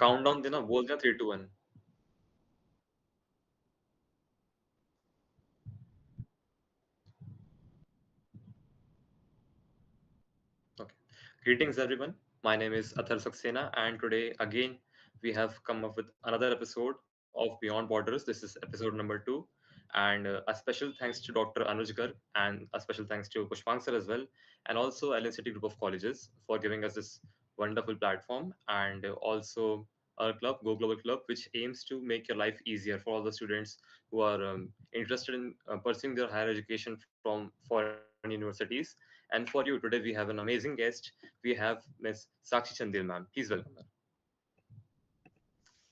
Countdown देना बोल देना 3 2 1. Okay. Greetings, everyone. My name is Athar Saxena, and today again we have come up with another episode of Beyond Borders. This is episode number 2, and a special thanks to Dr. Anuj Garg and a special thanks to Pushpang sir as well, and also LNCT group of colleges for giving us this wonderful platform, and also our club, Go Global Club, which aims to make your life easier for all the students who are interested in pursuing their higher education from foreign universities. And for you, today we have an amazing guest. We have Miss Sakshi Chandel, ma'am. Please welcome her.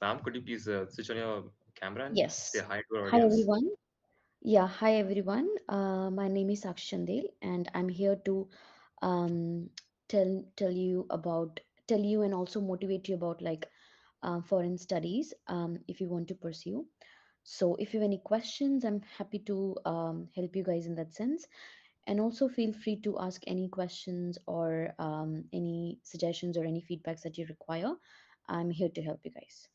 Ma'am, could you please switch on your camera and say Yes. hi to our Hi audience? everyone. Yeah, hi everyone. My name is Sakshi Chandel, and I'm here to um, tell you and also motivate you about like foreign studies if you want to pursue. So if you have any questions, I'm happy to help you guys in that sense. And also feel free to ask any questions or any suggestions or any feedbacks that you require. I'm here to help you guys.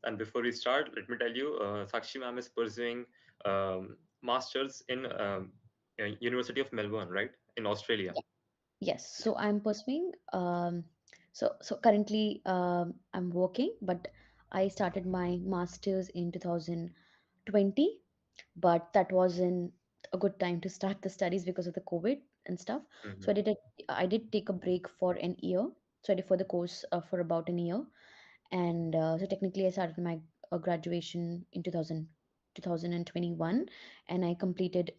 And before we start, let me tell you, Sakshi ma'am is pursuing masters in University of Melbourne, right, in Australia. Yes, Yeah. so I'm pursuing. So currently I'm working, but I started my master's in 2020, but that wasn't a good time to start the studies because of the COVID and stuff. So Hmm. I did take a break for an year. So I did for the course for about an year, and so technically I started my graduation in 2021, and I completed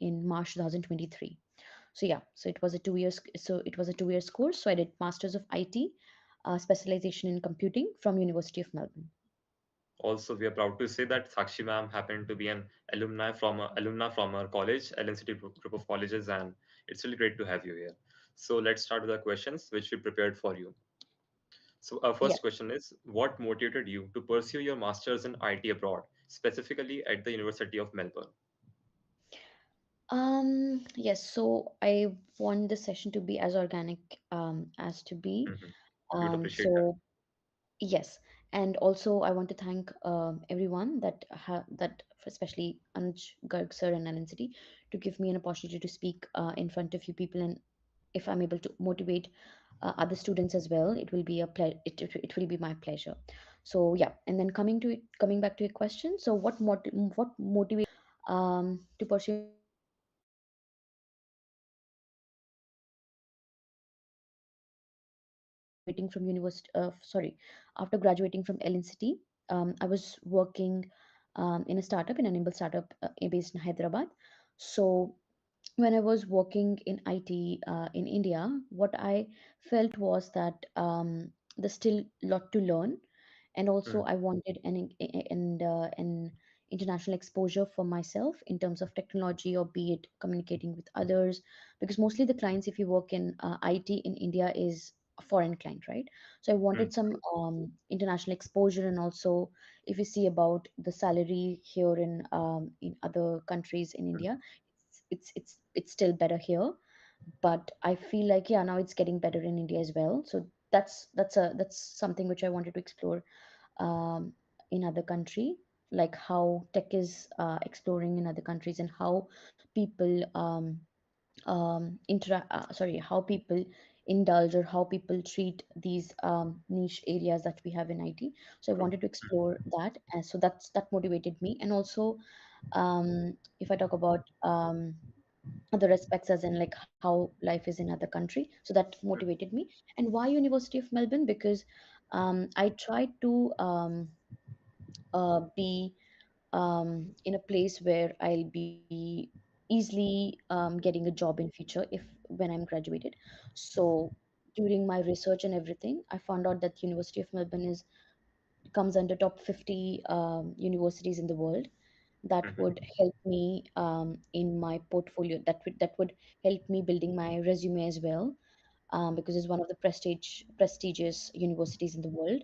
in March 2023. So yeah, so it was a 2 years course. So I did masters of IT, specialization in computing from University of Melbourne. Also, we are proud to say that Sakshi ma'am happened to be an alumna from our college, LNCT group of colleges, and it's really great to have you here. So let's start with the questions which we prepared for you. So our Yeah. first question is, what motivated you to pursue your masters in IT abroad, specifically at the University of Melbourne? Yes, so I want the session to be as organic as to be. Hmm. We would appreciate that. So yes, and also I want to thank everyone that especially Anuj Garg sir and Alan City to give me an opportunity to speak in front of you people, and if I'm able to motivate other students as well, it will be it will be my pleasure. So yeah, and then coming back to your question. So what motivated to pursue my masters in IT? Graduating from university, after graduating from LNCT, I was working in a startup, in an enable startup based in Hyderabad. So when I was working in IT in India, what I felt was that there's still a lot to learn, and also Mhm. I wanted an international exposure for myself in terms of technology, or be it communicating with others, because mostly the clients, if you work in IT in India, is a foreign client, right? So I wanted some True. international exposure, and also if you see about the salary here in other countries in India, Mhm. it's still better here, but I feel like yeah, now it's getting better in India as well. So that's something which I wanted to explore um, in other country, like how tech is exploring in other countries, and how people how people indulge, or how people treat these niche areas that we have in IT. So I True. wanted to explore that, and so that motivated me. And also if I talk about other aspects, as in like how life is in other country, so that Mhm. motivated me. And why University of Melbourne? Because I tried to be in a place where I'll be easily getting a job in future if when I'm graduated. So during my research and everything, I found out that University of Melbourne is comes under top 50 universities in the world. That would Mhm. help me in my portfolio. That would help me building my resume as well, because it's one of the prestigious universities in the world.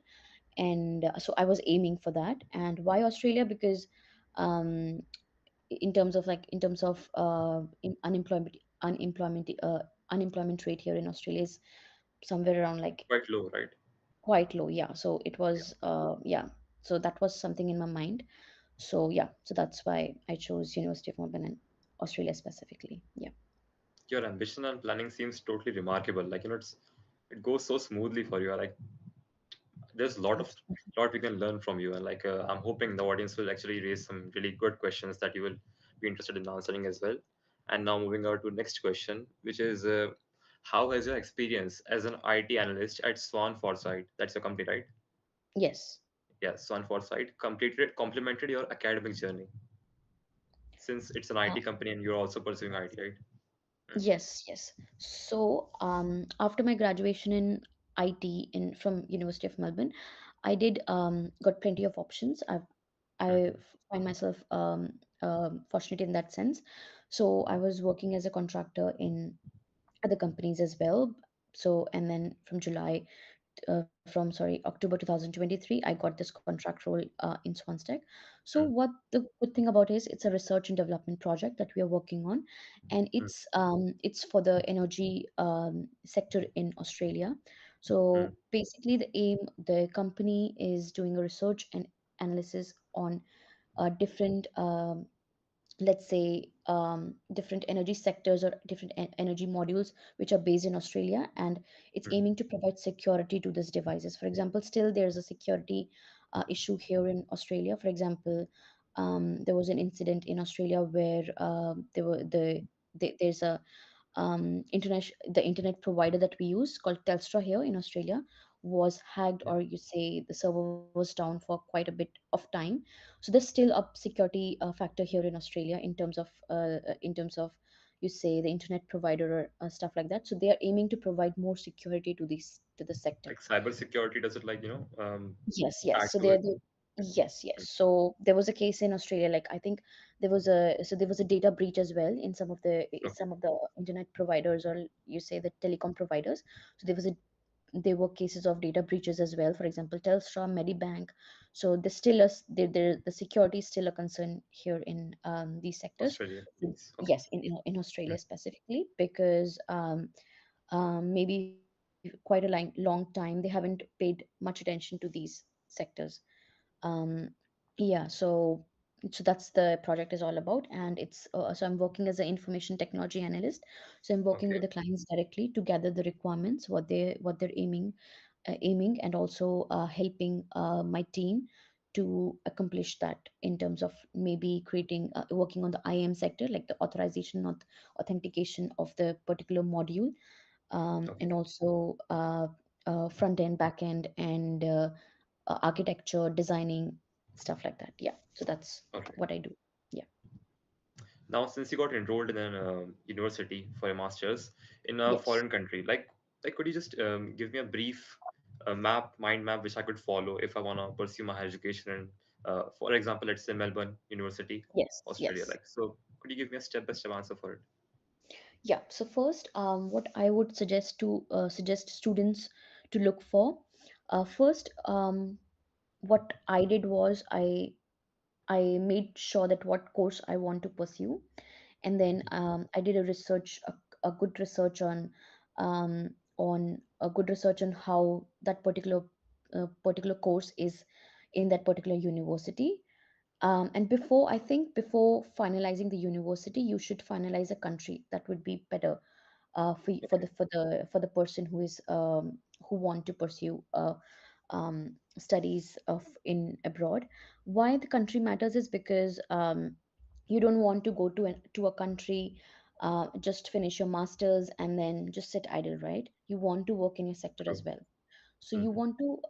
And so I was aiming for that. And why Australia? Because um, in terms of unemployment rate here in Australia is somewhere around like Quite low, right? quite low. Yeah, so it was yeah, so that was something in my mind. So yeah, so that's why I chose University of Melbourne and Australia specifically. Yeah. Your ambition and planning seems totally remarkable. Like, it goes so smoothly for you. Like, there's a lot of Thanks. lot we can learn from you, and like, I'm hoping the audience will actually raise some really good questions that you will be interested in answering as well. And now moving on to next question, which is, how has your experience as an IT analyst at Swan Foresight, that's your company, right? Yes. Yeah, Swan Foresight complemented your academic journey, since it's an IT company and you're also pursuing IT, right? Mm, Yes, yes. So, after my graduation in IT in from University of Melbourne, I did got plenty of options. I mhm, find myself fortunate in that sense. So I was working as a contractor in other companies as well. So and then from July from sorry October 2023, I got this contract role in Swanstead. So mm, what the good thing about is it's a research and development project that we are working on, and mm, it's for the energy sector in Australia. mm, So basically the company is doing a research and analysis on different let's say different energy sectors or different energy modules which are based in Australia, and it's mm, aiming to provide security to these devices. For example, still there's a security issue here in Australia. For example, there was an incident in Australia where there were there's a the internet provider that we use called Telstra here in Australia was hacked, yeah, or you say the server was down for quite a bit of time. So there's still a security factor here in Australia in terms of you say the internet provider or stuff like that. So they are aiming to provide more security to this to the sector. like cyber security, does it, like, Yes, yes. add So to it? yes, yes. So there was a case in Australia, like I think there was a data breach as well in Okay, some of the internet providers, or you say the telecom providers. So there were cases of data breaches as well. For example, Telstra, Medibank. So there's still the security is still a concern here in these sectors. Australia. So, Okay. yes, in Australia Mm, specifically, because maybe quite a long time they haven't paid much attention to these sectors. um, yeah, so that's the project is all about, and it's so I'm working as an information technology analyst. So I'm working with okay. the clients directly to gather the requirements, what they're aiming, and also helping my team to accomplish that in terms of maybe creating working on the IAM sector, like the authorization, not authentication of the particular module, and Okay. also front end, back end, and architecture, designing, stuff like that. Yeah, so that's Okay. what I do. Yeah. Now, since you got enrolled in a university for a master's in a Yes. foreign country, like could you just give me a brief mind map which I could follow if I want to pursue my higher education in, for example, let's say Melbourne University, Yes. Australia. Yes. Like, so could you give me a step-by-step answer for it? Yeah. So first, what I would suggest students to look for, first, what I did was I made sure that what course I want to pursue, and then I did a good research on a good research on how that particular course is in that particular university. And before finalizing the university, you should finalize a country. That would be better Okay. for the person who want to pursue studies of in abroad. Why the country matters is because you don't want to go to a country, just finish your masters and then just sit idle, right? You want to work in your sector True. as well. So Hmm.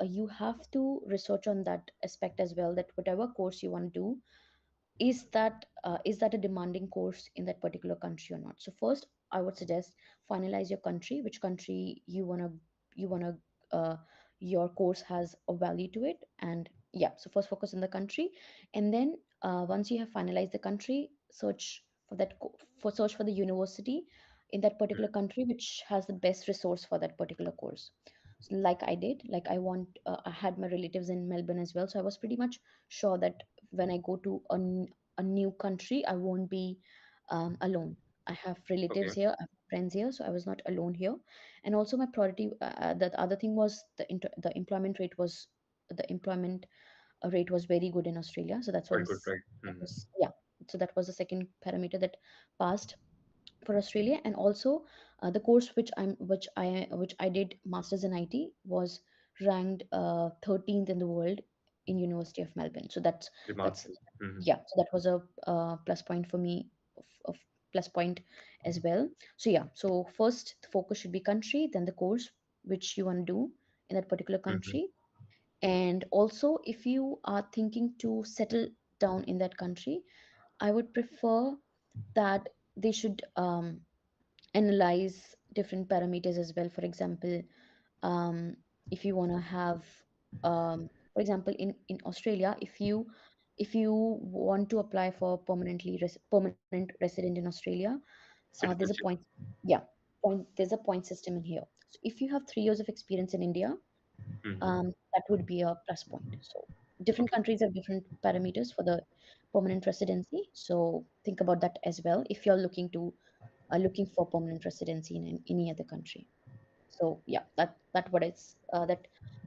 you have to research on that aspect as well, that whatever course you want to do, is that a demanding course in that particular country or not. So first I would suggest finalize your country, which country you want to your course has a value to it. And yeah, so first focus on the country, and then once you have finalized the country, search for the university in that particular Hmm. country which has the best resource for that particular course. So like I did, like I had my relatives in Melbourne as well, so I was pretty much sure that when I go to a new country, I won't be alone. I have relatives Okay. here, I have friends here, so I was not alone here. And also my priority, the other thing was the employment rate was the employment rate was very good in Australia. So Quite good, right? that Hmm. was yeah. So that was the second parameter that passed for Australia. And also the course which I did masters in IT was ranked 13th in the world in University of Melbourne. So that's Remarkable. Hmm. yeah. So that was a plus point for me of plus point as well. So yeah. So first the focus should be country, then the course which you want to do in that particular Hmm. country. And also, if you are thinking to settle down in that country, I would prefer that they should analyze different parameters as well. For example, um, if you want to have, for example, in Australia, if you want to apply for permanent resident in Australia, there's a point, Citizenship. yeah, there's a point system in here. So if you have 3 years of experience in India, Hmm. that would be a plus point. So different Okay. countries have different parameters for the permanent residency. So think about that as well if you're looking for permanent residency in any other country. So yeah, that what it's that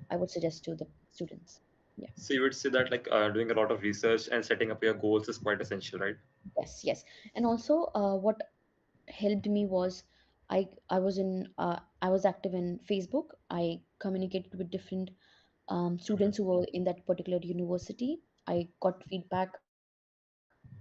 I would suggest to the students. Yeah. So you would say that like doing a lot of research and setting up your goals is quite essential, right? Yes, yes. And also, what helped me was I was active in Facebook. I communicated with different students who were in that particular university. I got feedback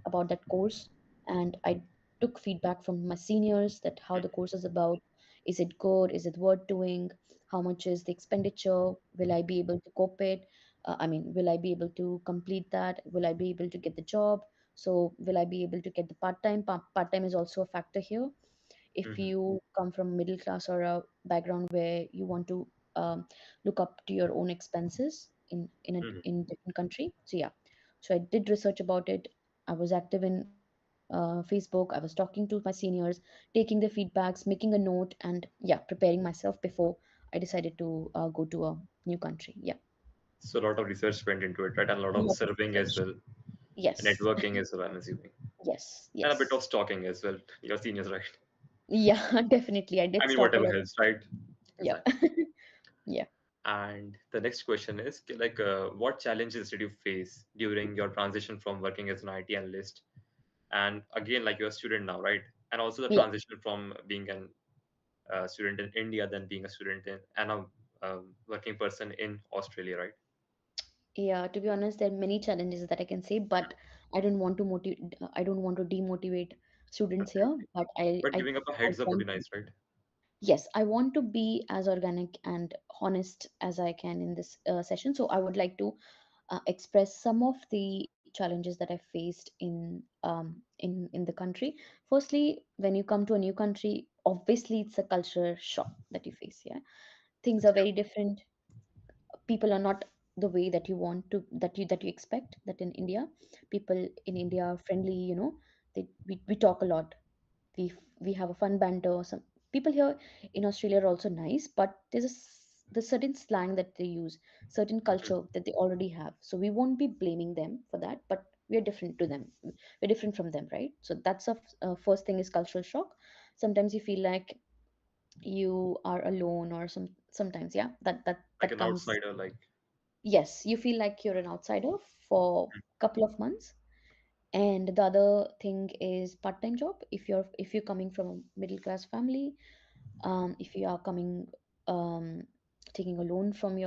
about that course, and I took feedback from my seniors that how the course is about. Is it good? Is it worth doing? How much is the expenditure? Will I be able to cope it? Will I be able to complete that? Will I be able to get the job? So, will I be able to get the part time? Part time is also a factor here. If Hmm. you come from middle class or a background where you want to look up to your own expenses Hmm. in different country. So yeah, so I did research about it. I was active in Facebook. I was talking to my seniors, taking their feedbacks, making a note, and yeah, preparing myself before I decided to go to a new country. Yeah. So a lot of research went into it, right? And a lot of Lot of surveying as research. well, and Yes. networking as well, I'm assuming, Yes, and a bit yes. of stalking as well. Your seniors, right? Yeah, definitely. I I did mean, stalk a whatever lot. helps, right? Yeah. Exactly. Yeah. And the next question is like, what challenges did you face during your transition from working as an IT analyst, and again, like you're a student now, right? And also the Yeah. transition from being an student in India, then being a student in and a working person in Australia, right? Yeah, to be honest, there are many challenges that I can say, but I don't want to demotivate students here, Absolutely. but But giving up a I heads up would be want nice, right? yes, I want to be as organic and honest as I can in this session. So I would like to express some of the challenges that I faced in the country. Firstly, when you come to a new country, obviously it's a culture shock that you face. Yeah, things are Yeah. very different. People are not the way that you want to that you expect that in India. People in India are friendly, we talk a lot. We have a fun banter. Some people here in Australia are also nice, but the certain slang that they use, certain culture Mhm. that they already have. So we won't be blaming them for that, but we are different to them. We're different from them, right? So that's first thing is cultural shock. Sometimes you feel like you are alone, or sometimes yeah, Like that an comes. outsider, like. Yes, you feel like you're an outsider for a couple of months. And the other thing is part-time job. If you're coming from a middle class family, if you are coming um, taking a loan from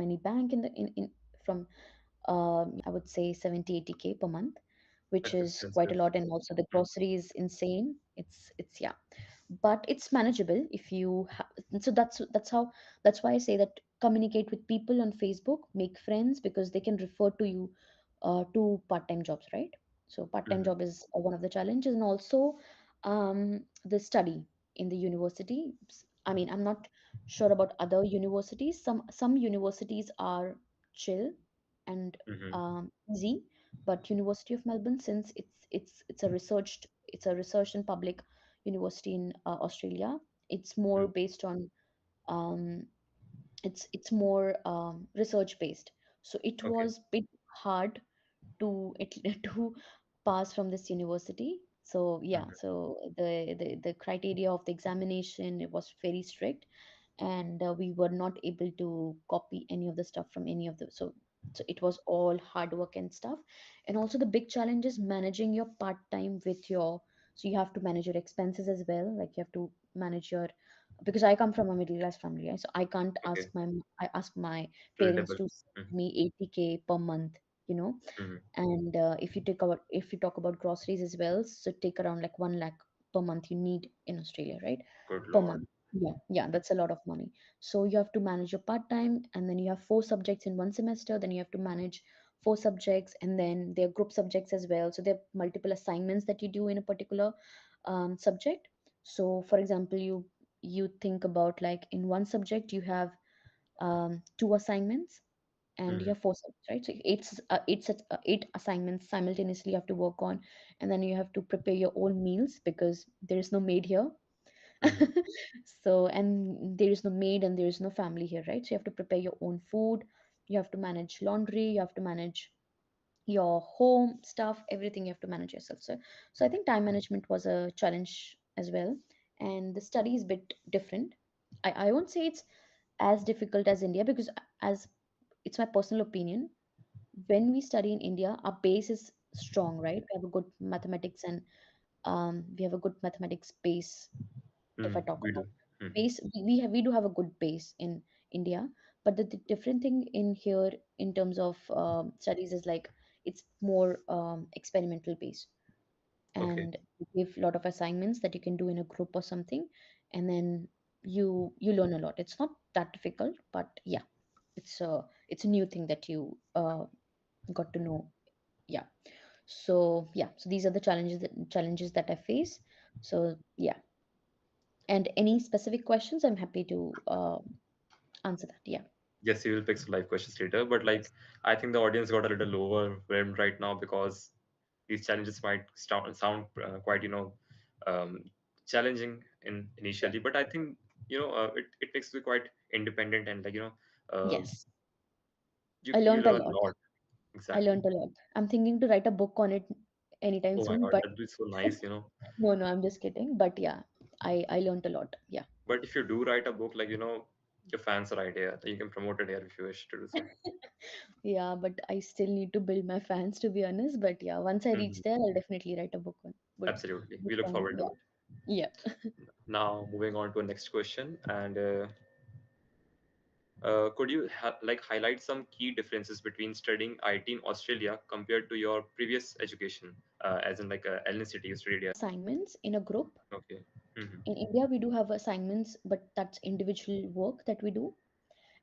any bank in from I would say 70-80K per month, which That's is quite a expensive. lot. And also the Mm. grocery is insane. It's yeah, but it's manageable if you have. So that's why I say that communicate with people on Facebook, make friends, because they can refer to you to part-time jobs, right? So part-time Mhm. job is one of the challenges. And also the study in the university. I'm not sure about other universities. Some universities are chill and Mhm. easy, but University of Melbourne, since it's a research and public university in Australia, it's more Mhm. based on um, it's more research based. So it Okay. was bit hard to to pass from this university. So yeah, Mhm. so the criteria of the examination, it was very strict, and we were not able to copy any of the stuff from any of the, so it was all hard work and stuff. And also the big challenge is managing your part time with your, so you have to manage your expenses as well, like you have to manage your, because I come from a middle class family, right? So I can't Okay. I ask my parents Relatable. to send Mhm. me 80K per month, you know. Mhm. And if you talk about groceries as well, so take around like 1 lakh per month you need in Australia, right? Good Per lord. month. Yeah, yeah, that's a lot of money. So you have to manage your part time, and then you have four subjects in one semester. Then you have to manage four subjects, and then there are group subjects as well. So there are multiple assignments that you do in a particular subject. So, for example, you think about like in one subject you have two assignments, and you Mhm. have four subjects, right? So eight assignments simultaneously you have to work on, and then you have to prepare your own meals because there is no maid here. Mhm. So, and there is no maid and there is no family here, right? So you have to prepare your own food, you have to manage laundry, you have to manage your home stuff, everything you have to manage yourself. So I think time management was a challenge as well. And the study is a bit different. I won't say it's as difficult as India, because as it's my personal opinion, when we study in India, our base is strong, right? We have a good mathematics, and we have a good mathematics base. If I Mhm. talk We about do. Mhm. base, we do have a good base in India, but the different thing in here in terms of studies is like it's more experimental based, Okay. and you give a lot of assignments that you can do in a group or something, and then you learn a lot. It's not that difficult, but yeah, it's a new thing that you got to know. Yeah. So yeah, so these are the challenges that I face. So yeah, and any specific questions, I'm happy to answer that. Yeah. Yes, you will pick some live questions later, but like I think the audience got a little overwhelmed right now because these challenges might sound quite, um, challenging in Yeah. initially, but I think it makes you quite independent and like Yes. you I you learned a learn lot. a lot. I Exactly. learned a lot. I'm thinking to write a book on it anytime Oh my soon, God, but that'd be so nice. no, no, I'm just kidding. But yeah, I learned a lot. Yeah. But if you do write a book, like your fans are right here. You can promote it here if you wish to do so. Yeah, but I still need to build my fans, to be honest. But yeah, once I reach Mhm. there, I'll definitely write a book on Absolutely, we book look on it. forward to it. Yeah. Yeah. Now, moving on to a next question, and could you like highlight some key differences between studying IT in Australia compared to your previous education, as in like LNCT you studied? Yeah. Assignments in a group. Okay. Hmm. In India, we do have assignments, but that's individual work that we do.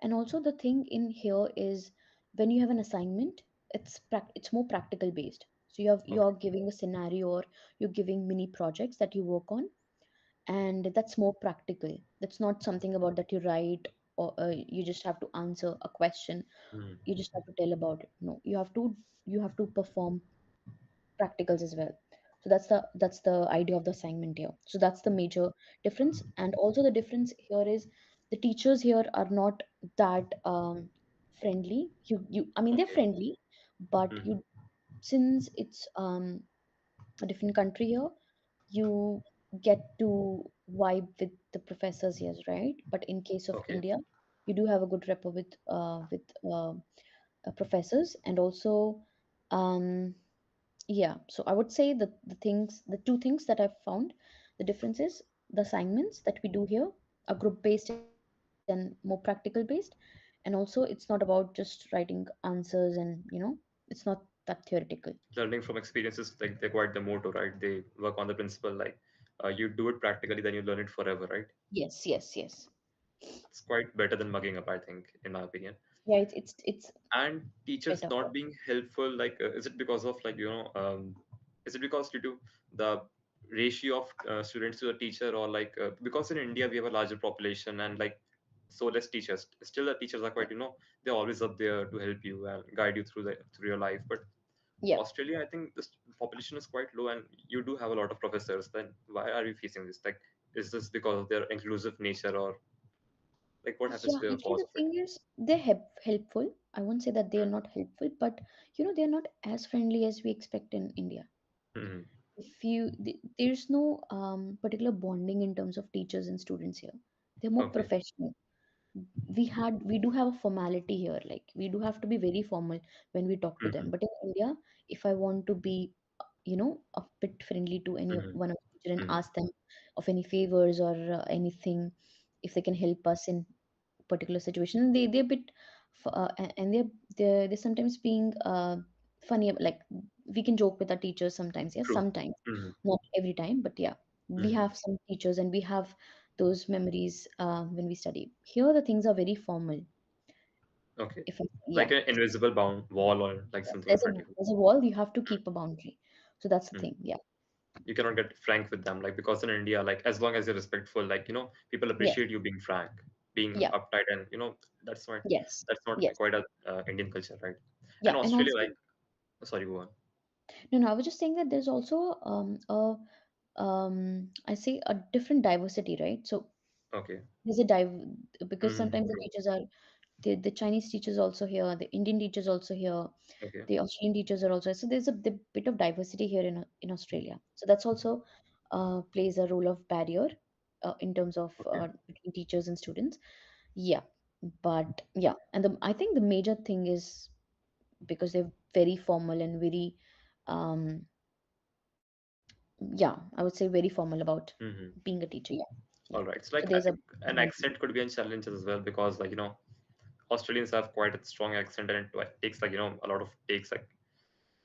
And also the thing in here is when you have an assignment, it's more practical based. So Okay. you're giving a scenario, or you're giving mini projects that you work on, and that's more practical. That's not something about that you write, or you just have to answer a question. Hmm. You just have to tell about it. No, you have to perform practicals as well. So that's the idea of the assignment here. So that's the major difference. And also the difference here is the teachers here are not that friendly. You I mean, they're Okay. friendly, but Hmm. you since it's a different country here, you get to vibe with the professors here, right? But in case of Okay. India, you do have a good rapport with professors. And also um yeah, so I would say that the two things that I've found, the difference is the assignments that we do here are group based and more practical based. And also, it's not about just writing answers, and it's not that theoretical. Learning from experiences, like they're quite the motto, right? They work on the principle like you do it practically, then you learn it forever, right? Yes, yes, yes. It's quite better than mugging up, I think, in my opinion. Yeah, it's And teachers better. not being helpful, like is it because of like is it because due to the ratio of students to the teacher, or like because in India we have a larger population and like so less teachers, still the teachers are Yeah, quite they're always up there to help you and guide you through your life. But yeah, Australia, I think this population is quite low and you do have a lot of professors. Then why are you facing this? Like, is this because of their inclusive nature, or like what happens yeah. to the Actually, cause the of it? thing is, they're helpful. I won't say that they are not helpful, but they're not as friendly as we expect in India. Hmm. there's no particular bonding in terms of teachers and students here. They're more Okay. professional. We do have a formality here, like we do have to be very formal when we talk to them. Mm-hmm. But in India, if I want to be a bit friendly to any of Mm-hmm. one of the teacher and Mm-hmm. ask them of any favors or anything, if they can help us in particular situation, they're a bit and they're sometimes being funny, like we can joke with our teachers sometimes, yes, True. sometimes, Mm-hmm. not every time, but yeah, we Mm-hmm. have some teachers and we have those memories when we study. Here the things are very formal. Okay. If I, yeah, Like an invisible bound wall or like yes, something in particular. there's a wall, you have to keep a boundary. So that's the Mm. thing. Yeah. You cannot get frank with them, like because in India, like as long as you're respectful, like people Yes. appreciate you being frank, being Yeah. uptight, and that's not Yes. that's not Yes. quite a Indian culture, right? And Yeah. And Australia, also, like, sorry, go on. no, I was just saying that there's also I say a different diversity, right? So Okay. there's a div because Mm-hmm. sometimes the True. teachers are the Chinese teachers also here, the Indian teachers also here, Okay. the Australian teachers are also, so there's a bit of diversity here in Australia. So that's also plays a role of barrier in terms of Okay. between teachers and students. Yeah, but yeah, and I think the major thing is because they're very formal and very um yeah, I would say very formal about Mm-hmm. being a teacher. Yeah, All yeah. right. So So like I there's a think an accent could be a challenge as well because like Australians have quite a strong accent and it takes like a lot of takes like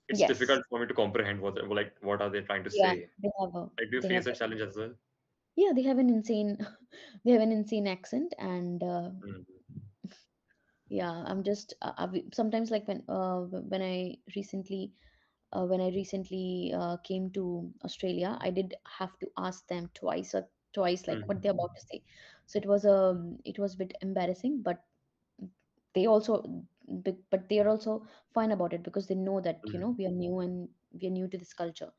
it's yes, difficult for me to comprehend what are they trying to yeah, say. they have a Like do you they face have that challenge as well? yeah, they have an insane they have an insane accent and Mm-hmm. yeah, I'm just sometimes like when I recently came to Australia, I did have to ask them twice like what they're about to say. So it was a bit embarrassing, but they also but they are also fine about it because they know that Mm-hmm. we are new and we are new to this culture.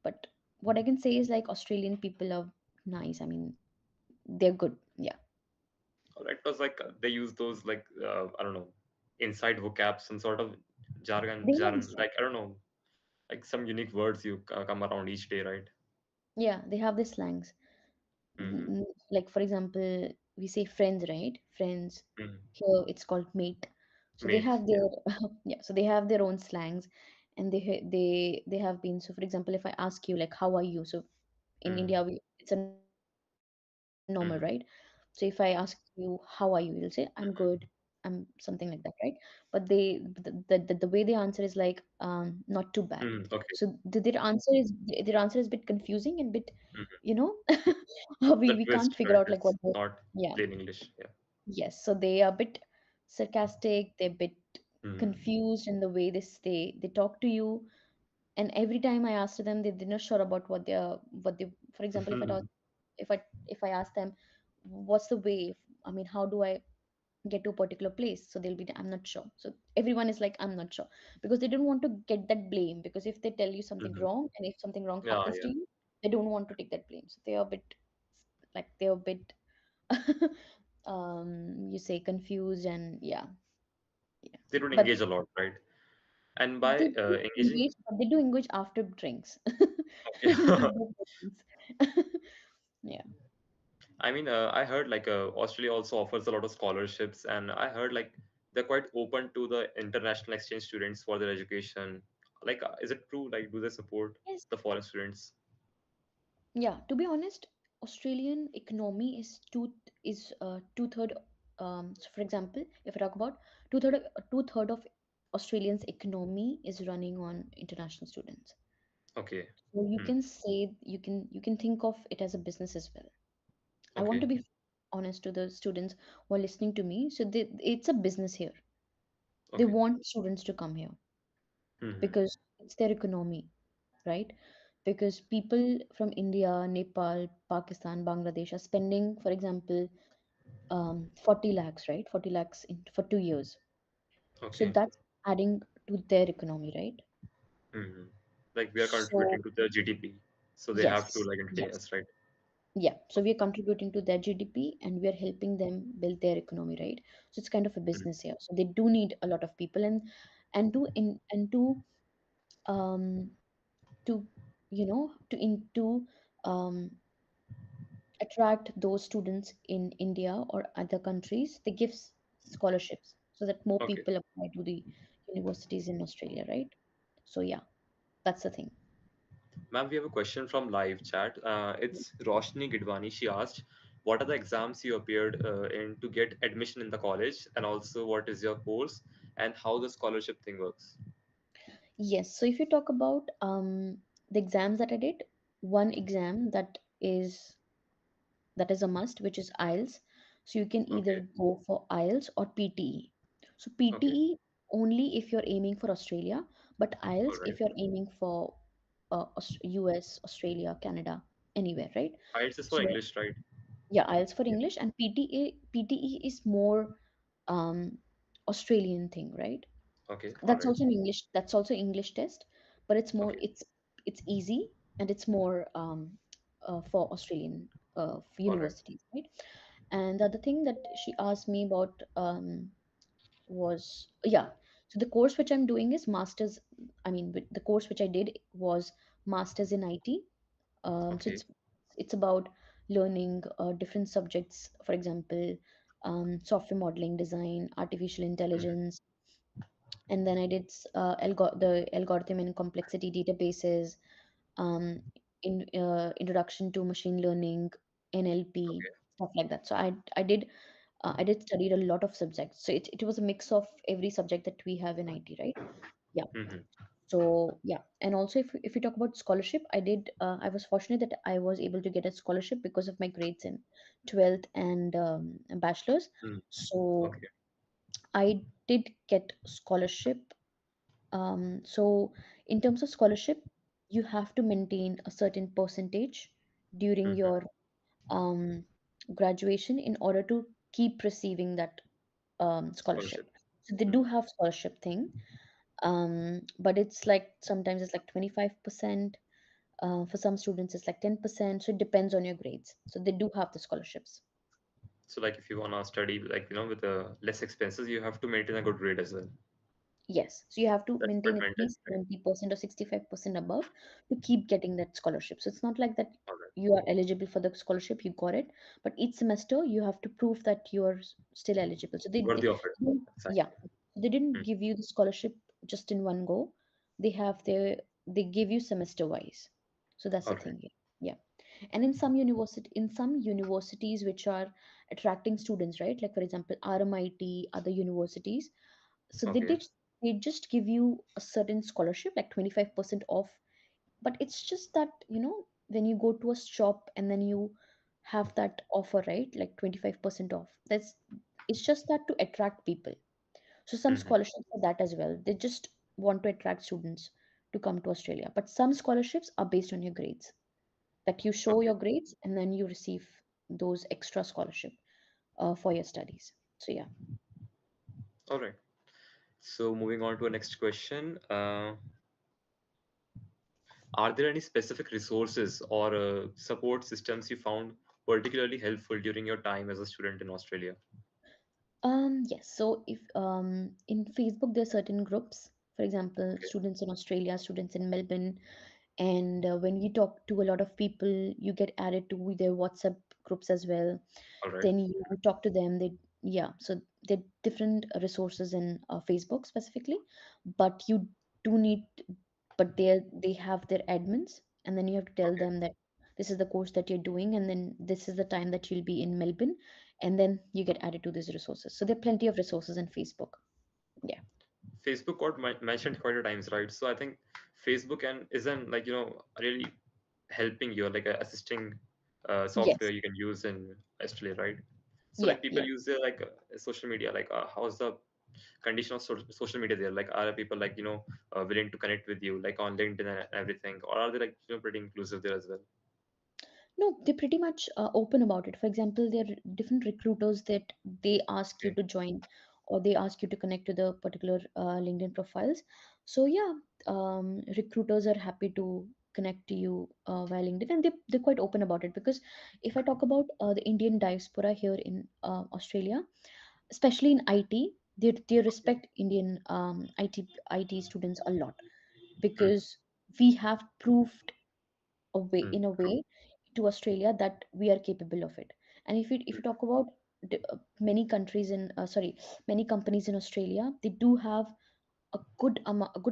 But what I can say is like Australian people are nice. I mean, they're good. Yeah. All right, because like they use those like I don't know inside vocab, some sort of They have jargon. this, Like I don't know, like some unique words you come around each day, right? yeah, they have this slangs. Mm-hmm. Like for example, we say friends, right? Friends. Mm-hmm. Here it's called mate. So they Mate, have yeah. their yeah. So they have their own slangs, and they have been. So for example, if I ask you like, how are you? So in Mm-hmm. India, it's a normal, right? So if I ask Mm-hmm. you, how are you? You'll say, I'm good. I'm something like that, right? But the way they answer is like, not too bad. Mm-hmm. So Okay. their answer is a bit confusing and bit, Mm-hmm. you know, The we twist, can't figure right? out like what It's they, not yeah. plain English. Yeah. Yes, so they are a bit sarcastic, they're a bit Mm-hmm. confused in the way they talk to you. And every time I asked them, they're not sure about what they. For example, if I ask them, what's the way? I mean, how do I get to a particular place? So they'll be, I'm not sure. So everyone is like, I'm not sure, because they don't want to get that blame. Because if they tell you something Mm-hmm. wrong, and if something wrong Yeah, happens yeah. to you, they don't want to take that blame. So they are a bit they're a bit you say confused and yeah, yeah. They don't But engage a lot, right? And by they do engaging, engage, but they do engage after drinks. okay. Before drinks. Yeah. I mean, I heard like Australia also offers a lot of scholarships, and I heard like they're quite open to the international exchange students for their education. Like, is it true? Like, do they support Yes. the foreign students? Yeah. To be honest, Australian economy is two-third. So for example, if I talk about two-third of Australians' economy is running on international students. Okay. So you Hmm. can say you can think of it as a business as well. I want to Okay. be honest to the students who are listening to me. So it's a business here. They Okay. want students to come here Hmm. because it's their economy, right? Because people from India, Nepal, Pakistan, Bangladesh are spending, for example, 40 lakhs, right? 40 lakhs for 2 years. So Okay. that's adding to their economy, right? Hmm. Like we are So contributing to the GDP, so they have to yes, like entertain yes. us, right? Yeah, so we are contributing to their GDP and we are helping them build their economy, right? So it's kind of a Mm. business here. So they do need a lot of people and to in and um to to into um, attract those students in India or other countries, they give scholarships so that more Okay. people apply to the universities in Australia, right? So yeah, that's the thing. Ma'am, we have a question from live chat. It's Roshni Gidwani. She asked, "What are the exams you appeared in to get admission in the college, and also what is your course, and how the scholarship thing works?" Yes, so if you talk about the exams that I did, one exam that is a must, which is IELTS. So you can Okay. either go for IELTS or PTE. So Okay. PTE only if you're aiming for Australia, but All IELTS right. if you're aiming for US, Australia, Canada, anywhere, right? IELTS is for So English, right? yeah, IELTS for Yeah. English, and PTE is more um, Australian thing, right? Okay. All That's right. also an English. That's also English test, but it's more. Okay. It's easy and it's more for Australian All right. universities, right? And the other thing that she asked me about was, yeah. So the course which I'm doing is masters. I mean, the course which I did was masters in IT. So Okay. it's about learning different subjects. For example, software modeling, design, artificial Mhm. intelligence, and then I did the algorithm and complexity databases, um, introduction to machine learning, NLP, Okay. stuff like that. So I did studied a lot of subjects. So it was a mix of every subject that we have in IT, right? Yeah. Hmm. So yeah, and also if you talk about scholarship, I was fortunate that I was able to get a scholarship because of my grades in 12th and bachelor's. Mm. So Okay. I did get scholarship. So in terms of scholarship, you have to maintain a certain percentage during Hmm. your um, graduation in order to keep receiving that scholarship. Scholarship. So they do Hmm. have scholarship thing, but it's like sometimes it's like 25%. For some students, it's like 10%. So it depends on your grades. So they do have the scholarships. So, like, if you wanna study, like, with less expenses, you have to maintain a good grade as well. Yes, so you have to That's maintain quite at mandatory, least right? 70% or 65% above to keep getting that scholarship. So it's not like that All right. you are eligible for the scholarship, you got it, but each semester you have to prove that you are still eligible. So Worthy of it. yeah, Exactly. they didn't Hmm. give you the scholarship just in one go. They have they give you semester wise. So that's All the right. thing here. Yeah. And in some universities which are attracting students, right? Like for example, RMIT, other universities, so Okay. they just give you a certain scholarship like 25% off, but it's just that when you go to a shop and then you have that offer, right, like 25% off, that's it's just that to attract people. So some Hmm. scholarships are that as well, they just want to attract students to come to Australia, but some scholarships are based on your grades, that you show Okay. your grades and then you receive those extra scholarship for your studies. So yeah. All right. So, moving on to our next question. Are there any specific resources or support systems you found particularly helpful during your time as a student in Australia? Yes. So if in Facebook there are certain groups, for example, Okay. students in Australia, students in Melbourne, and when you talk to a lot of people, you get added to their WhatsApp groups as well. All right. Then you talk to them. Yeah. So there are different resources in Facebook specifically, but you do need, but they have their admins, and then you have to tell Okay. them that this is the course that you're doing, and then this is the time that you'll be in Melbourne, and then you get added to these resources. So there are plenty of resources in Facebook. Yeah. Facebook got mentioned quite a times, right? So I think Facebook and isn't like really helping you, like assisting software Yes. you can use in Australia, right? So Yeah. like people Yeah. use their like social media, like how's the condition of social media there? Like are people like willing to connect with you like on LinkedIn and everything, or are they like pretty inclusive there as well? No, they're pretty much open about it. For example, there are different recruiters that they ask you Okay. to join or they ask you to connect to the particular LinkedIn profiles. So yeah, recruiters are happy to connect to you via LinkedIn, and they're quite open about it, because if I talk about the Indian diaspora here in Australia, especially in IT, they Okay. respect Indian IT students a lot, Hmm. because we have proved. Mm, in a true. way to Australia that we are capable of it. And if you talk about many countries in many companies in Australia, they do have a good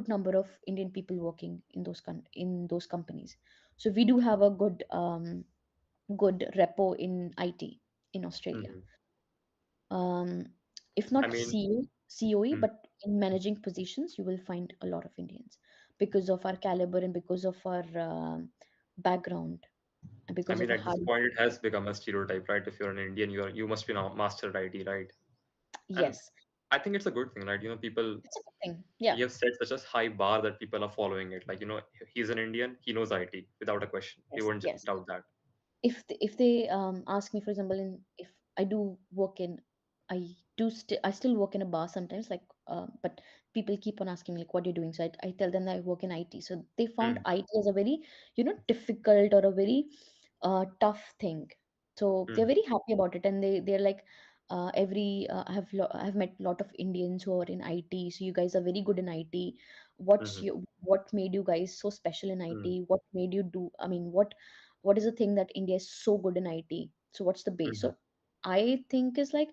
number of Indian people working in in those companies. So we do have a good repo in IT in Australia. Mm-hmm. Um, if I not mean, COE, mm, but in managing positions, you will find a lot of Indians because of our caliber and because of our background and I because mean, of a at this hard. point, it has become a stereotype, right? If you're an Indian, you must be now master at IT, right? And Yes, I think it's a good thing, right? People, it's a good thing. Yeah. you have set such a high bar that people are following it. Like, he's an Indian, he knows IT without a question. He Yes. won't Yes. doubt that. If they ask me, for example, in if I do work in I still work in a bar sometimes, like but people keep on asking me like what you're doing, so I tell them that I work in IT. So they found Mm, IT as a very difficult or a very tough thing. So they're mm, very happy about it, and they're like I have met a lot of Indians who are in IT, so you guys are very good in IT. mm, What made you guys so special in mm, IT? What made you do, I mean, what is the thing that India is so good in IT? So what's the base? mm, So I think is like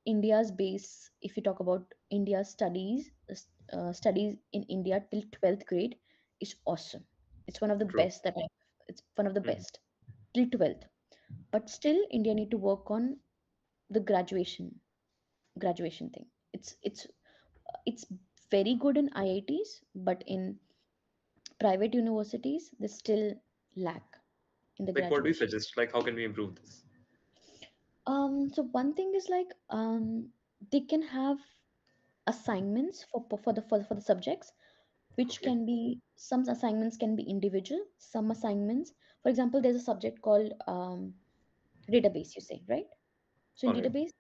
India's base. If you talk about India's studies in India till 12th grade is awesome. It's one of the true. best that I. It's one of the Mm, best till 12th. But still, India need to work on the graduation thing. It's very good in IITs, but in private universities, they still lack in the like, what do you graduation. suggest? Like, how can we improve this? So one thing is like they can have assignments for the subjects, which Okay. can be some assignments can be individual, some assignments. For example, there's a subject called database. You say right? So in All right. database,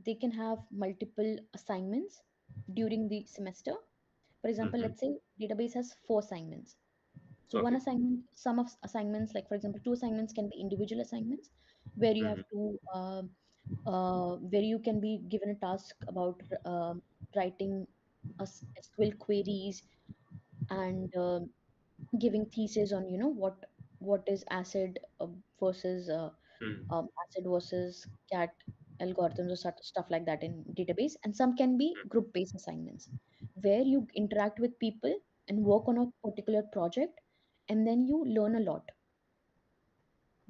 they can have multiple assignments during the semester. For example, Mm-hmm. let's say database has four assignments. So one Okay. assignment, some of assignments, like for example, two assignments can be individual assignments where you have Mm-hmm. to where you can be given a task about writing SQL queries and giving thesis on what is versus Mm, acid versus cat algorithms or stuff like that in database. And some can be mm. group based assignments where you interact with people and work on a particular project, and then you learn a lot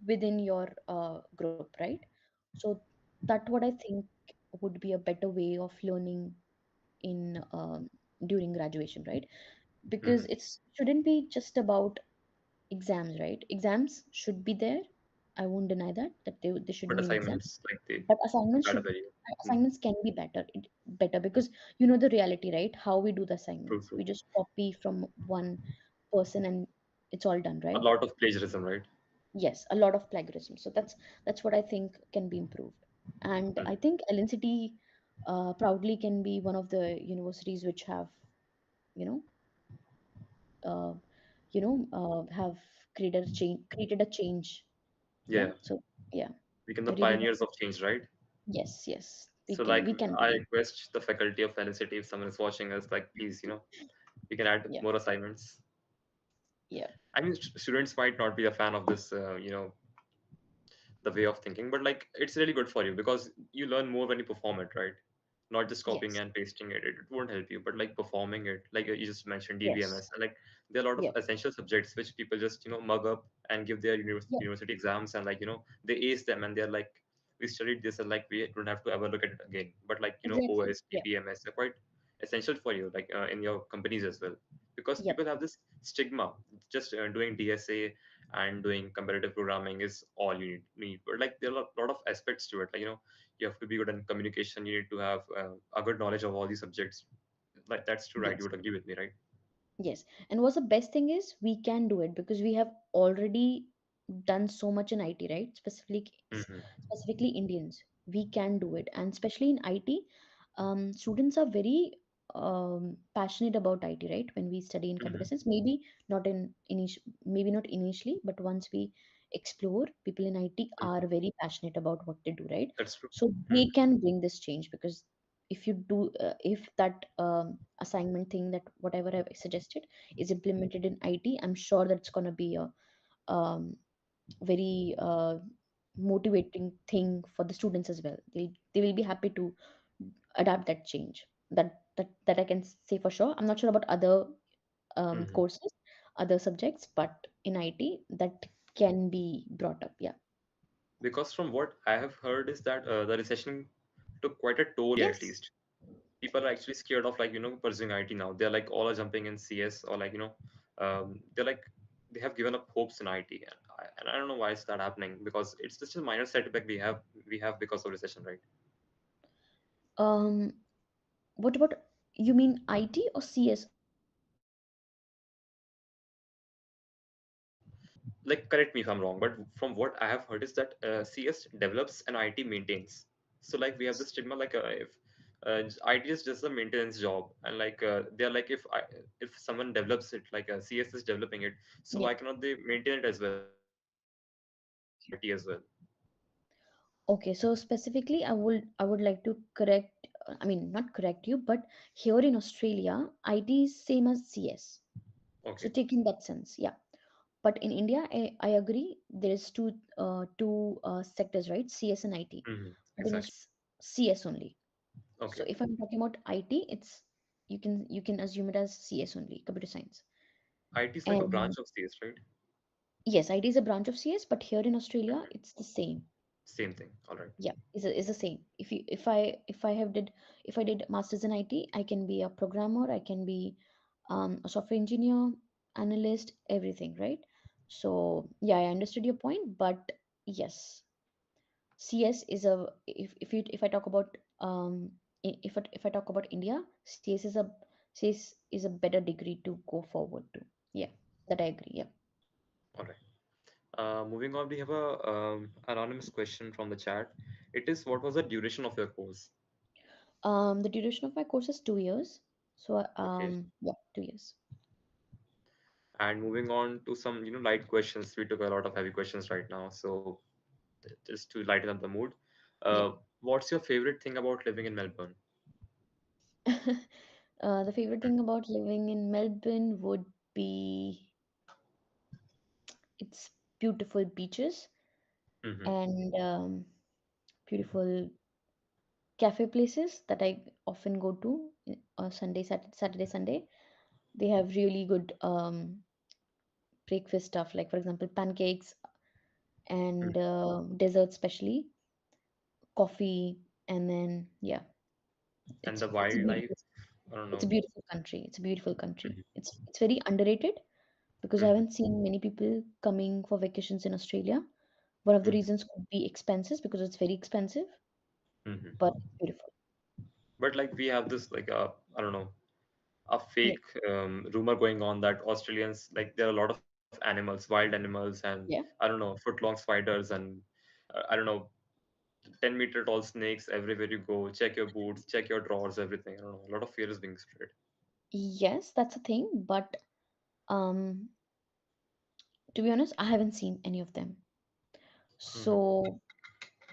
within your group, right? So that what I think would be a better way of learning in during graduation, right? Because Mm-hmm. it's shouldn't be just about exams, right? Exams should be there. I won't deny that they should But be in exam, assignments, like, they but assignments matter should very. Mm, assignments can be better because you know the reality, right? How we do the true, assignments, true. we just copy from one person and it's all done, A right? lot of plagiarism, right? Yes, a lot of plagiarism. So that's what I think can be improved. And Mm. I think LNCT proudly can be one of the universities which have you know uh, have created a change. Yeah. Yeah, So yeah, we can the they really pioneers of change, right? yes, So, we like, can I be. request the faculty of LNCT, if someone is watching us, like, please, we can add Yeah, more assignments. yeah, I mean, students might not be a fan of this, the way of thinking, but like, it's really good for you because you learn more when you perform it, right? Not just copying yes, and pasting it, it won't help you, but like performing it, like you just mentioned yes, DBMS, and like, there are a lot of yeah, essential subjects which people just mug up and give their yeah, university exams, and like, they ace them, and they're like, we studied this, and like, we don't have to ever look at it again. But like, exactly. OS, Yeah, DBMS are quite essential for you, like, in your companies as well, because yep, people have this stigma, just doing DSA and doing competitive programming is all you need. But like, there are a lot of aspects to it, like, you have to be good in communication, you need to have a good knowledge of all these subjects. Like, that's true, right? You yes. would agree with me, right? Yes, and what's the best thing is we can do it because we have already done so much in IT, right? Hmm. Specifically Indians, we can do it, and especially in IT, students are very passionate about IT, right? When we study in computer Hmm. science, maybe not initially, but once we explore, people in IT Hmm. are very passionate about what they do, right? That's true. So Hmm. they can bring this change because if that assignment thing that whatever I've suggested is implemented in IT, I'm sure that's going to be a very motivating thing for the students as well. They will be happy to adapt that change. That I can say for sure. I'm not sure about other Hmm. courses, other subjects, but in IT that can be brought up. Yeah. Because from what I have heard is that the recession took quite a toll at Yes. least. People are actually scared of like pursuing IT now. They're like all are jumping in CS or like they're like they have given up hopes in IT, and I don't know why is that happening because it's just a minor setback we have because of recession, right? Um, what about, you mean IT or CS? Like correct me if I'm wrong, but from what I have heard is that CS develops and IT maintains. So like we have the stigma like if IT is just a maintenance job, and like they're like if someone develops it like CS is developing it, so Yeah. why cannot they maintain it as well? Why cannot they develop IT as well? Okay, so specifically, I would like to correct. I mean, not correct you, but here in Australia, IT is same as CS. So Okay. take in that sense, yeah. But in India, I agree. There is two sectors, right? CS and IT. Hmm. But in Exactly. Australia, CS only. So Okay. if I'm talking about IT, it's you can assume it as CS only, computer science. IT is like a And branch of CS, right? yes, IT is a branch of CS, but here in Australia, Okay. it's the same. Same thing. All right. Yeah, is the same. If I did masters in IT, I can be a programmer, I can be a software engineer, analyst, everything, right? So yeah, I understood your point, but yes, CS is a if I talk about if I talk about India, CS is a better degree to go forward to. Yeah, that I agree. Yeah. All right. Moving on, we have a anonymous question from the chat. It is, what was the duration of your course? The duration of my course is 2 years. So Okay. yeah, 2 years. And moving on to some, light questions. We took a lot of heavy questions right now. So just to lighten up the mood, Yeah. what's your favorite thing about living in Melbourne? The favorite thing about living in Melbourne would be its beautiful beaches Mm-hmm. and beautiful cafe places that I often go to Sunday, Saturday, Sunday. They have really good breakfast stuff, like for example, pancakes and desserts, especially coffee, and then yeah, And it's the it's a wildlife, beautiful I don't it's a know. beautiful country. It's a beautiful country. Mhm, It's very underrated because I mhm, haven't seen many people coming for vacations in Australia. One of the mhm, reasons could be expenses because it's very expensive, mhm. but it's beautiful. But like we have this like I don't know, a Yeah, fake rumor going on that Australians, like there are a lot of animals, wild animals, and yeah. I don't know, foot-long spiders, and I don't know, 10-meter tall snakes everywhere you go. Check your boots, check your drawers, everything. I don't know. A lot of fear is being spread. Yes, that's a thing, but um, to be honest, I haven't seen any of them. Hmm. So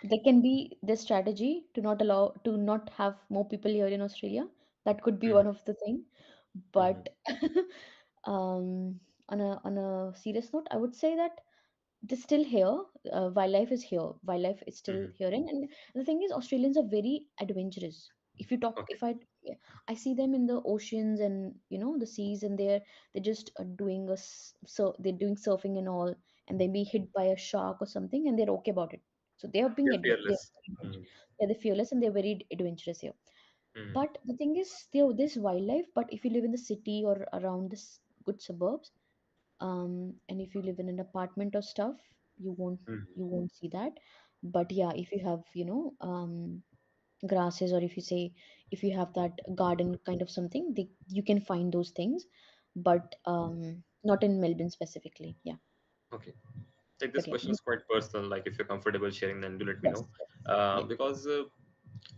there can be this strategy to not have more people here in Australia. That could be Hmm. one of the thing. Hmm. But on a serious note, I would say that they're still here. Wildlife is here. Wildlife is still Hmm. here, and the thing is, Australians are very adventurous. If you talk, Okay. I see them in the oceans and the seas, and they're just doing so they're doing surfing and all, and they be hit by a shark or something, and they're okay about it. So they are being They're fearless. Hmm. they're fearless and they're very adventurous here. Hmm. But the thing is, there's wildlife. But if you live in the city or around this good suburbs, and if you live in an apartment or stuff, you won't Hmm. you won't see that. But yeah, if you have grasses, or if you have that garden kind of something, you can find those things, but not in Melbourne specifically. Yeah. Okay. Like this But yeah, question is quite personal. Like if you're comfortable sharing, then do let me know. yes, yes, yeah, Because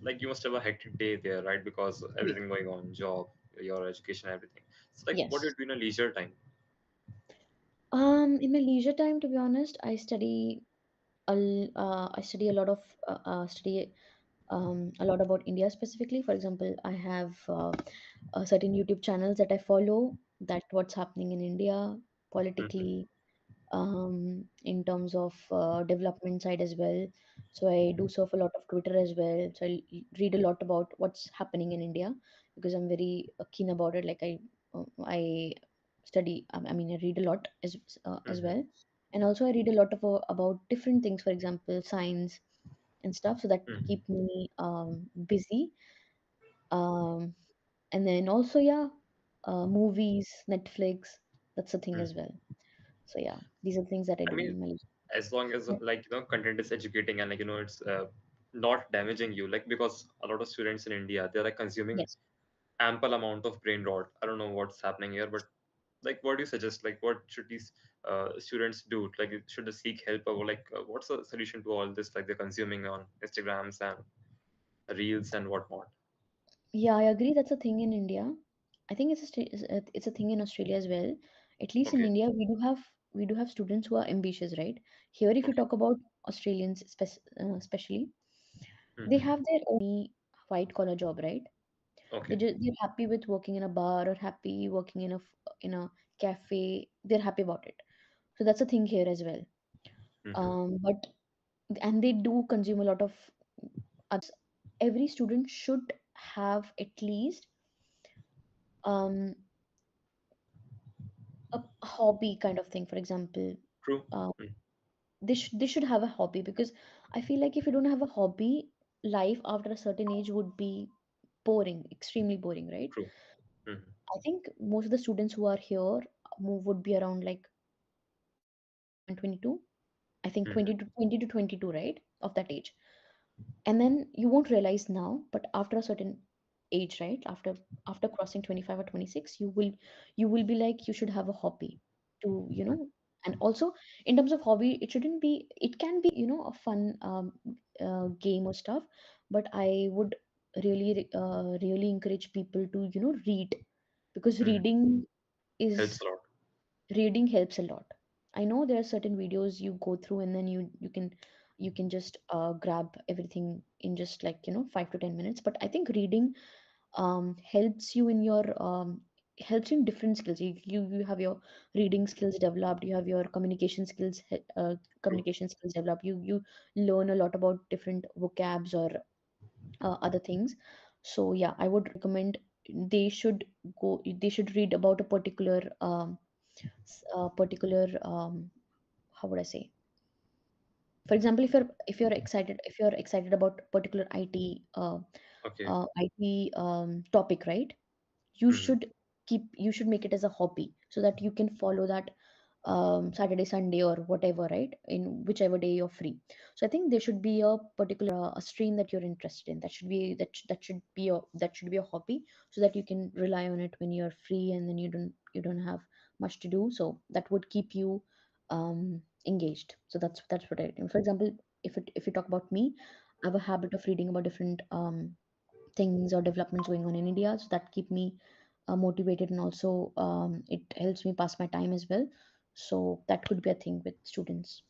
like you must have a hectic day there, right? Because yeah, everything going on, job, your education, everything. So like, what do you yes. do in a leisure time? In my leisure time, to be honest, I study a lot of study a lot about India specifically. For example, I have certain YouTube channels that I follow, that what's happening in India Hmm. politically, in terms of development side as well. So I do surf a lot of Twitter as well. So I read a lot about what's happening in India because I'm very keen about it. Like I study. I mean, I read a lot as Mm-hmm. well, and also I read a lot about different things. For example, science and stuff. So that Mm-hmm. keep me busy. Um, and then also yeah, movies, Netflix. That's a thing as Mm-hmm. well. So yeah, these are things that I I do mean, in my leisure. as long as like content is educating and it's not damaging you, like because a lot of students in India they're like consuming Yes. ample amount of brain rot. I don't know what's happening here, but like what do you suggest? Like what should these students do? Like should they seek help, or like what's the solution to all this? Like they're consuming on Instagrams and reels and whatnot. Yeah, I agree. That's a thing in India. I think it's a thing in Australia as well. At least in Okay, India, we do have students who are ambitious, right? Here, if you okay, talk about Australians, especially, they hmm, have their own white collar job, right? okay, They're happy with working in a bar or happy working in a cafe. They're happy about it. So that's a thing here as well. hmm, But and they do consume a lot of every student should have at least um a hobby kind of thing. For example, true, uh, mm, they should have a hobby because I feel like if you don't have a hobby, life after a certain age would be boring, extremely boring, right? true, hmm, I think most of the students who are here would be around like 21, 22. I think hmm, 20 to 22, right? Of that age. And then you won't realize now, but after a certain age, right? After crossing 25 or 26, you will be like you should have a hobby to, and also in terms of hobby, it can be, a fun game or stuff, but I would really encourage people to, read because hmm, helps is a lot. reading helps a lot. I know there are certain videos you go through and then you can just grab everything in just like 5 to 10 minutes, but I think reading helps you in your helps you in different skills. You have your reading skills developed, you have your True. communication skills developed, you learn a lot about different vocabs or other things. So yeah, I would recommend they should read about a particular how would I say? For example, if you're excited about particular Okay. IT topic, right? you Hmm. should you should make it as a hobby so that you can follow that Saturday, Sunday, or whatever, right? In whichever day you're free. So I think there should be a particular a stream that you're interested in. That should be a hobby, so that you can rely on it when you're free and then you don't have much to do. So that would keep you engaged. So that's what I. For example, if you talk about me, I have a habit of reading about different things or developments going on in India. So that keep me motivated, and also it helps me pass my time as well. So that could be a thing with students.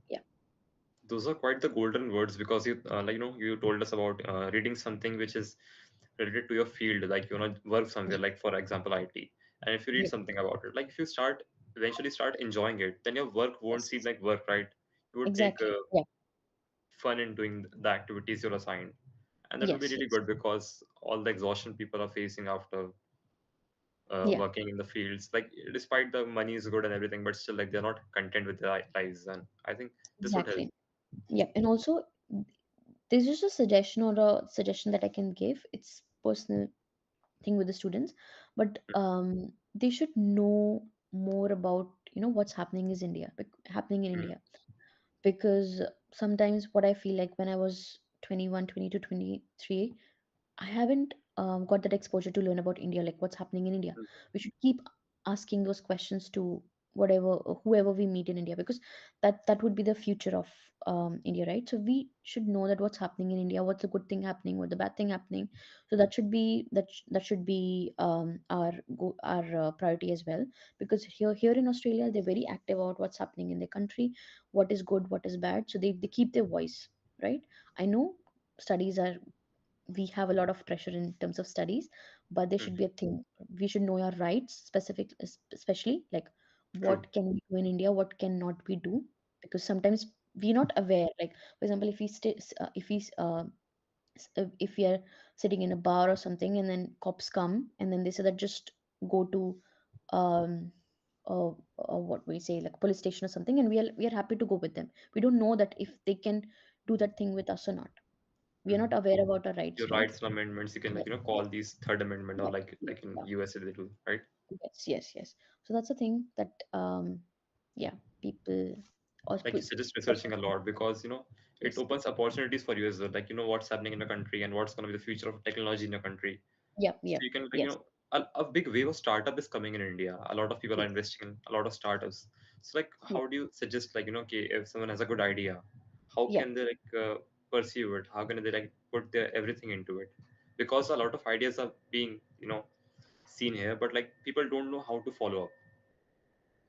Yeah. Those are quite the golden words because you like you told us about reading something which is related to your field, like work somewhere, Ye- like for example IT. And if you read Yes. something about it, like if you start eventually start enjoying it, then your work won't seem Yes. like work, right? You would take Exactly. Yeah. fun in doing the activities you're assigned, and that would be Yes. really Yes. good because all the exhaustion people are facing after Yeah. working in the fields, like despite the money is good and everything, but still like they're not content with their lives, and I think this would help. Exactly. Yeah. And also, there's just a suggestion that I can give. It's personal thing with the students, but they should know more about what's happening in Mm, India, because sometimes what I feel like when I was 21, 22, 23, I haven't got that exposure to learn about India, like what's happening in India. mm, We should keep asking those questions to whoever we meet in India, because that would be the future of India, right? So we should know that what's happening in India, what's the good thing happening, what the bad thing happening. So that should be our priority as well, because here in Australia they're very active about what's happening in their country, what is good, what is bad. So they keep their voice, right? I know studies are we have a lot of pressure in terms of studies, but there should mm. be a thing. We should know our rights, especially like True. what can we do in India, what cannot we do, because sometimes we're not aware. Like for example, if we are sitting in a bar or something, and then cops come and then they say that just go to um what we say, like police station or something, and we are happy to go with them. We don't know that if they can do that thing with us or not. We are not Mhm. aware about our Your rights, right? rights and amendments, you can Yes, call yes, these third amendment, or yes, like yes, in yeah. USA they do, right? Yes. So that's the thing that yeah, people or Like you suggest researching a lot, because it yes, opens opportunities for you as well. Like what's happening in the country and what's going to be the future of technology in your country. So you can yes, a big wave of startup is coming in India. A lot of people are yes, investing in a lot of startups. So like yeah, how do you suggest, okay, if someone has a good idea, how yeah, can they pursue it? How can they put their everything into it? Because a lot of ideas are being seen here, but like people don't know how to follow up.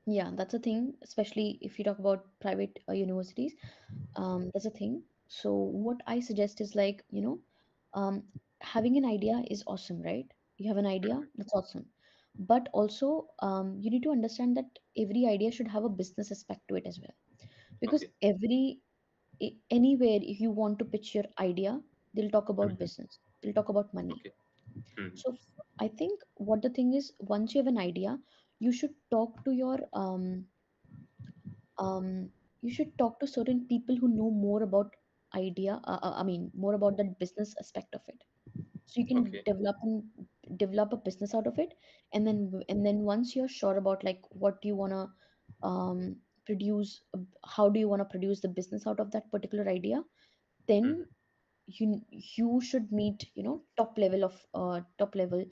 yeah. That's a thing, especially if you talk about private universities. That's a thing. So what I suggest is, like, um, having an idea is awesome, right? You have an idea, that's awesome. But also, you need to understand that every idea should have a business aspect to it as well. Because Okay. anywhere, if you want to pitch your idea, they'll talk about Mhm. business, they'll talk about money. Okay. Mhm. So I think what the thing is, once you have an idea, you should talk to your um, you should talk to certain people who know more about I mean, more about that business aspect of it. So you can Okay. develop a business out of it, and then once you're sure about like what do you wanna produce, how do you wanna produce the business out of that particular idea, then Mhm. you should meet, top level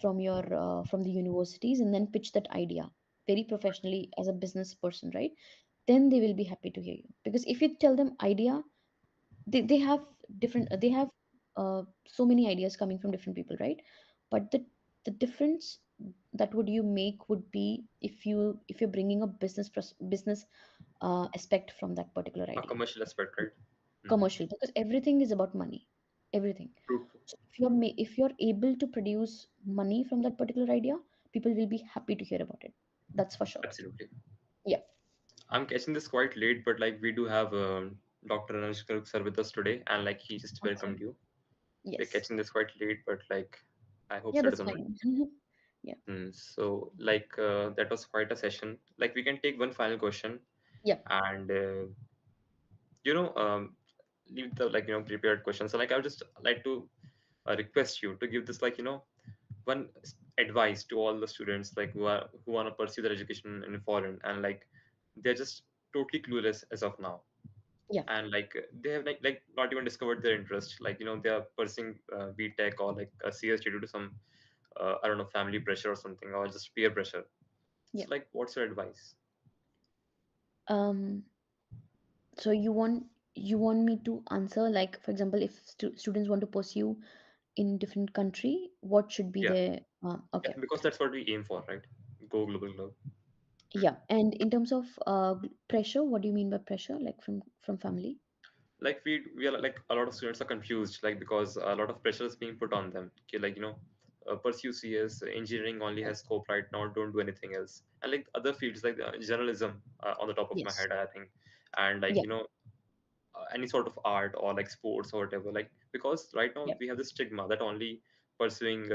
from your from the universities, and then pitch that idea very professionally as a business person, right? Then they will be happy to hear you, because if you tell them idea, they have different they have so many ideas coming from different people, right? But the difference that would you make would be if you're bringing a business aspect from that particular A idea. commercial aspect, right? Mhm. Commercial, because everything is about money, everything. True. True. So if you're able to produce money from that particular idea, people will be happy to hear about it. That's for sure. Absolutely. Yeah. I'm catching this quite late, but like we do have Dr. Anush Garg sir with us today, and like he just Awesome. welcomed you. We're Yes. catching this quite late, but like I hope Yeah, sir that's doesn't mind. fine. Yeah. So that was quite a session. Like we can take one final question, Yeah. and you know um, leave the prepared questions. So like I would just like to request you to give this one advice to all the students who want to pursue their education in foreign, and like they're just totally clueless as of now, Yeah. and they have not even discovered their interest, they are pursuing B.Tech or like a CST due to some I don't know, family pressure or something, or just peer pressure. Yeah. So like what's your advice? um so you want me to answer, like for example, if students want to pursue in different country, what should be Yeah, their yeah, okay. because that's what we aim for, right? Go global club. Yeah, and in terms of pressure, what do you mean by pressure, like from family? Like we are like a lot of students are confused, like because a lot of pressure is being put on them. Okay, pursue CS, engineering only has scope right now, don't do anything else, and like other fields like journalism on the top of my Yes. head, I think, and Yeah. any sort of art or like sports or whatever, like because right now Yeah. we have this stigma that only pursuing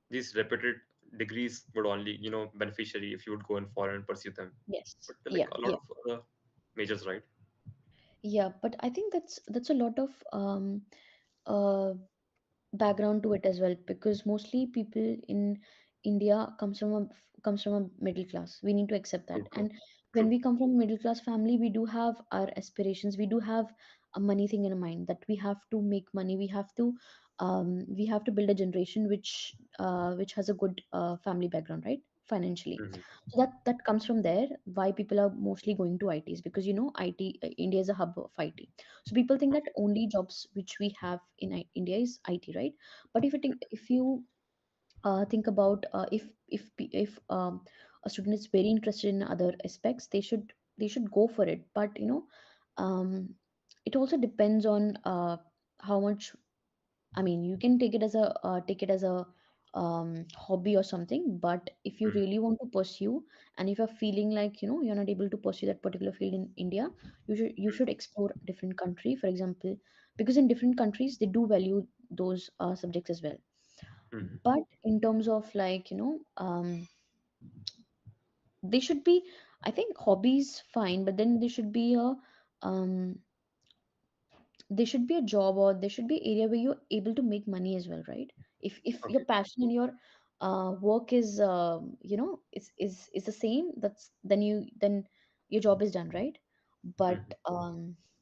these reputed degrees would only beneficiary if you would go in foreign and pursue them, Yes. but there are like Yeah. a lot Yeah. of other majors, right? Yeah, but I think that's a lot of uh background to it as well, because mostly people in India comes from a middle class. We need to accept that. True, true, And when true. we come from a middle class family, we do have our aspirations. We do have a money thing in mind, that we have to make money. We have to build a generation which has a good family background, right? Financially. Hmm. So that comes from there. Why people are mostly going to ITs, because IT, India is a hub of IT. So people think that Okay. only jobs which we have in India is IT, right? But if you think about if a student is very interested in other aspects, they should go for it. But um, it also depends on how much. I mean, you can take it as a hobby or something. But if you Mm, really want to pursue, and if you're feeling like you're not able to pursue that particular field in India, you should explore a different country, for example, because in different countries they do value those subjects as well. mm, But in terms of they should be, I think hobbies fine, but then there should be a um there should be a job, or there should be area where you're able to make money as well, right? If your okay. passion and your work is is the same, then your job is done, right? Mm, But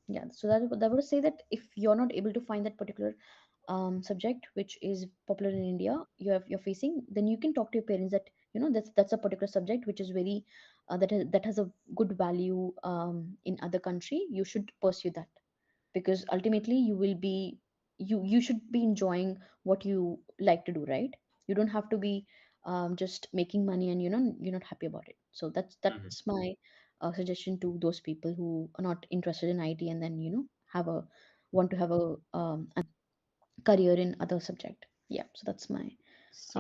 yeah, so that would say that if you're not able to find that particular subject which is popular in India, you're facing, then you can talk to your parents that that's a particular subject which is very that has a good value in other country. You should pursue that, because ultimately you should be enjoying what you like to do, right? You don't have to be just making money and you're not happy about it. So mm. that's my suggestion to those people who are not interested in IT, and then have a want to have a career in other subject. Yeah, so that's my So